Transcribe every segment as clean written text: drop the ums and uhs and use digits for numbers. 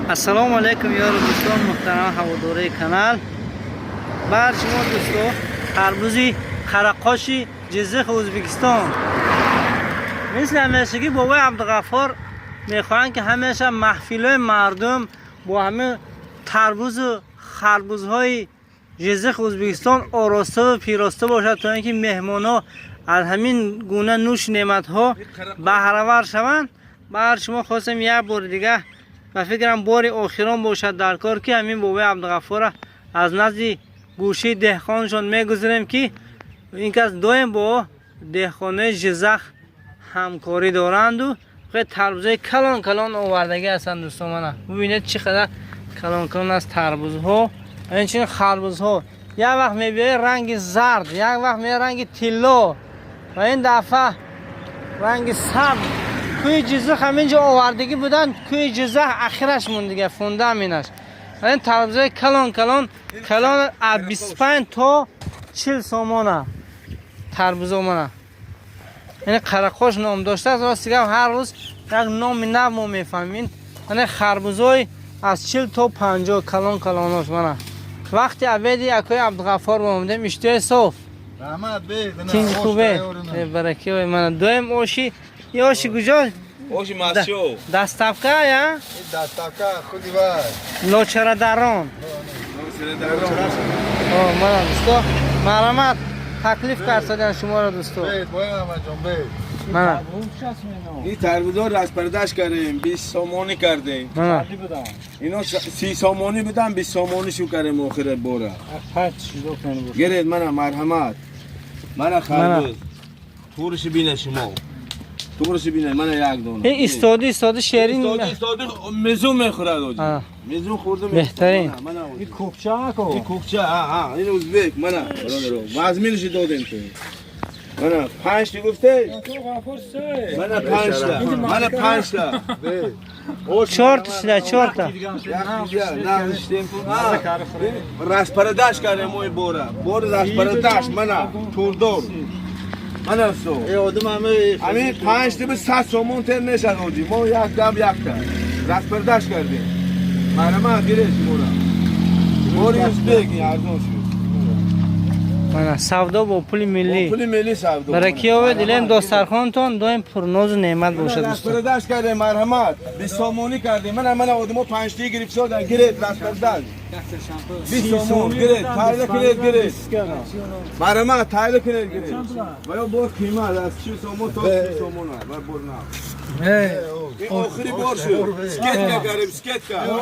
السلام علیکم یار دوستان محترم هواداری کانال. بر شما دوستان خربوزی خرقاشی جزیره ازبکستان مثل همیشگی بابای عبدالغفار میخواهند که همیشه محفل مردم با همه تربوز و خربوزهای جزیره ازبکستان آراسته و پیراسته باشد تا اینکه مهمان‌ها از همین گونه نوش نعمت‌ها بهره‌ور شوند. بر شما خواستم یک بار دیگه و فکرم بار آخران باشد در کار که همین بابای عبدالغفار از نزد گوشه دهخانشان میگذاریم که این کس دائم با دهخانه جزخ همکاری دارند و خیلی تربوزهای کلان کلان آوردگی هستند دوستان. من ببینید چقدر کلان کلان از تربوزها این خربوزها یک وقت میبینید رنگ زرد، یک وقت میبینید رنگ طلا و این دفعه رنگ سبز. کوی جزخ همینجا آوردگی بودن، کوی جزخ اخیرش مون دیگه فونده همینش. این تربوزهای کلان کلان کلان 25 تا 40 سامانه تربوزا منه. یعنی قرقاش نام داشته است، راستی که هر روز یک نام نو ما میفهمین. یعنی خربوزای از 40 تا 50 کلان کلاناش منه. وقتی عبیدی اکوی عبدالغفار بامده میشته صاف رحمت بید تینج خوبه برکی های من دویم اوشی یه اوشی کجا؟ اوشی ماشو دستافکه یا؟ دستافکه خودی باید لوچره دران من دوستا مرمت تکلیف کرد شما را دوستو بید باید احمد جان بید من این تربوزا را از پرداش کردیم 20 سامانی کردیم. اینا 30 سامانی بودن 20 سامانی شو کردیم آخر بورا. گرید من مرحمت من خربوز تورش بینه شما تورش بینه من یک دونه این استادی شیرین استادی میزون میخورد آجی میزون خورده بهترین این کوکچه این کوکچه این ازبک من مزمینش دادیم تو من 5 تا گفته من 5 تا من 5 تا 4 تا 4 تا راست پرداش کردیم موی بورا راست پرداش من توردور من هستم ای آدم همین 5 تا به 100 سومون تر نشد آجی ما یک دم یک تا راست پرداش کردیم مرمت گیرش بورا ازبک ارزان شد من سودا با پول ملی پول ملی سودا برای کیا دلم دسترخوانتون دویم پرناز و نعمت باشد راست پرداش کردیم مرحمت 20 سومونی کردیم من آدمو 5 تا گرفت شدن گرفت راست پرداش 20 سومون گرفت تایل کنید گرفت مرحمت تایل کنید گرفت و یا بور قیمت از 40 سومون تا 30 سومون و بور نه این آخری بار شد سکت کردیم سکت کردیم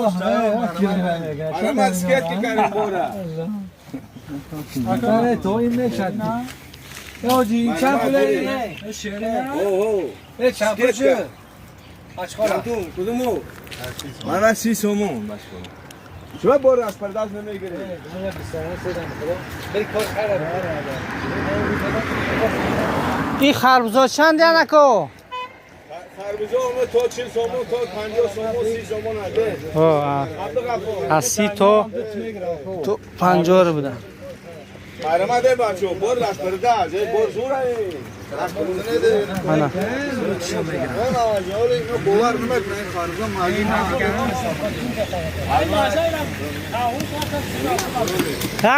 مرحمت سکت کردیم بورا اکانه تو این نشد نه یاجی این چند پوله اینه شیره ای چند پوله چه اشکالا کدومو من 30 سومون شما بار از پرداز نمیگیره من 20 سیدم خدا بری کار خیره این خربوزا چند نکو خربوزا اومد تا 40 سومون تا 50 سومون 30 سومون از 30 تا 50 بودن مرحمت بچه بار راست پرداز بار زور است من باور نمیکنه این خارجا معلوم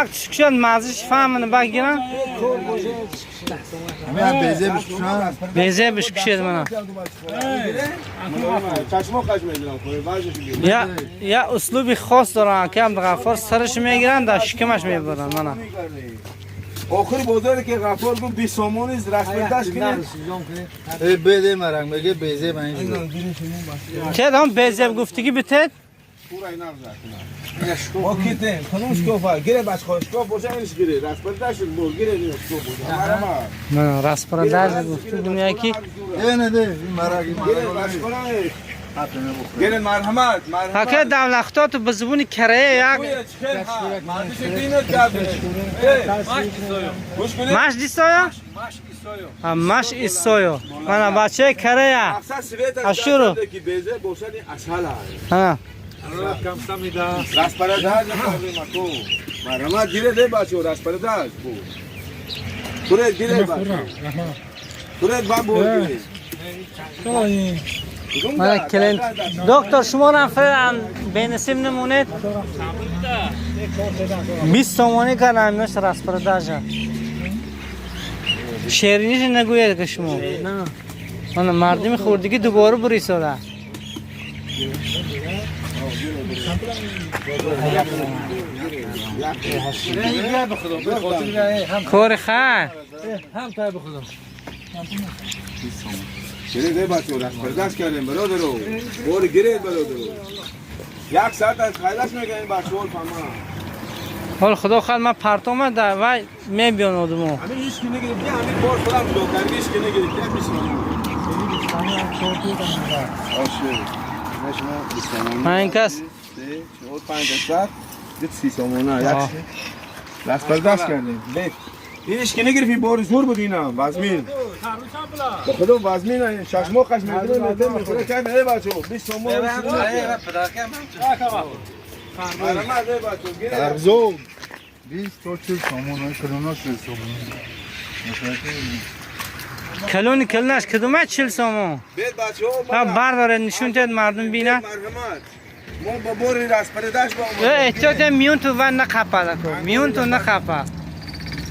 یک چشکشان مازش فهمن بگیرن همه بیزه بشکشن بیزه بشکشید من چشما خش میدونم یا اسلوبی خاص دارن که عبدالغفار سرش میگیرن در شکمش میبرن من آخری بازاری که غفار گفت 20 سومون است راست پرداش کنید ای بده مرنگ میگه بیزه من اینجا که هم بیزه گفتگی بتید پورا اینا زدن ما کیته خانوش کوفا گیره باش خوشکوف باشه اینش گیره راست پرداش بود گیره اینش کوف بود من راست پرداش گفتگی دنیا کی نه ده این مرنگ گیره باش گیره مرحمت حکه دولختات به زبون کره یک ماش دیستایا؟ ماش ایستایا من بچه کره اشورو راست پرداز مرحمت گیره ده بچه راست پرداز گیره گیره بچه گیره بابو گیره من کلینت دکتر شما رو فعلا بینسیم نمونید 20 تومانی کردم میشه راست پرداجه شیرینیش نگوید که شما من مردم خوردگی دوباره بریساده کار خیر هم تای بخدا گرید بچه دست برداشت کردیم برادرو بور گرید برادرو یک ساعت از خیلش میگه این بچه ها فهمه حال خدا خواهد من پرتامه در وای میبیان آدمو همین هیچ که نگیرید بیا همین بار خودم دو هیچ که نگیرید یک میشیم من این کس 5 دست دیت 30 تومانه یک دست برداشت کردیم بیت اینش که نگرفت این بار زور بود اینا وزمین به خدا وزمین ششمو قش میگیره میخوره کرد ای بچه 20 تومان ارزو 20 تا 40 تومان کلونا 40 تومان کلونی کلنش کدومه 40 سامون بیت بچه ها برداره نشون تید مردم بینه مرحمت ما با بوری راست پرداش با ما احتیاط میون تو و نخپا دکو میون تو نخپا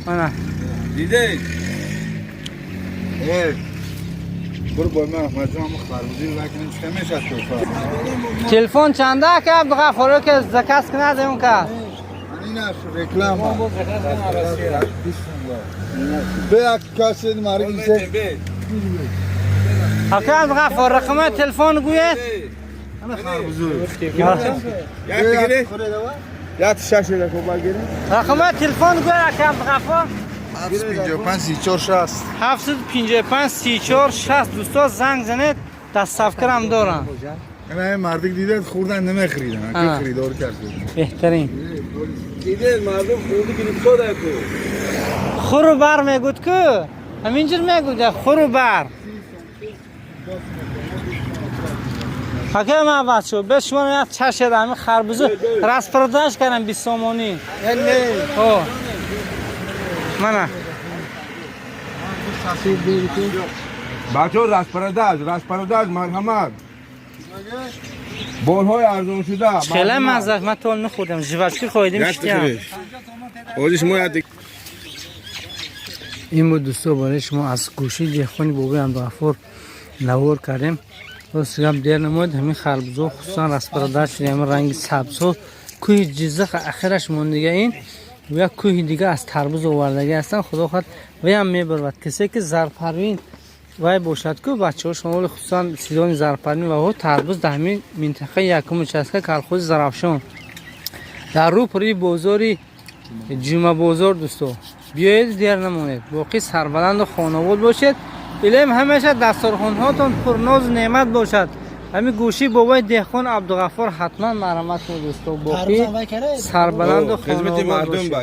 انا دیده برو با من احمد جان خربوزی نکنیم چه میشه تو تلفن چنده که عبدالغفارو که زکست کنه از اون که این اش رکلام به یک کسی ماری سه اکه عبدالغفار رقم تلفن گوید انا خربوزی یک بگیره یک شش رکو بگیره رقم تلفن گوید اکه عبدالغفار 755 34 60 755 34 60 دوستا زنگ زنید دست صفکر هم دارن اینا مردک دیده خوردن نمیخریدن که خریدار کرده بهترین دیده مردم خودی گرفته ده کو خورو بر میگود که همینجور میگود خورو بر حکم ما بچه به شما یک چشد همین خربوزه راست پرداش کردم 20 تومانی منه بچه ها راست پرداش مرحمت بال های ارزون شده خیلی مزد من طول نخوردم جوشکی خواهیدیم شتیم اوزش ما یاد این بود دوستا برای شما از گوشی دیخونی بابی عبدالغفار نوار کردیم سیگم دیر نمود همین خربوزه خصوصا راست پرداش شده همین رنگ سبز و کوه جزخ اخیرش موندگه این و یک کوه دیگه از تربوز آوردگی هستن خدا خواهد وی هم میبرد کسی که زرپروین وای باشد که بچه ها شمال خصوصا سیدان زرپروین و تربوز در همین منطقه یکم چسکه کلخوز زرافشان در رو پری بازاری جمعه بازار دوستو بیایید دیر نمونید باقی سربلند و خانواده باشید الهیم همیشه دسترخوان هاتون پرناز نعمت باشد همین گوشی بابای دهخان عبدالغفار حتما مرحمت کنید دوستو باقی سربلند و خانواده باشید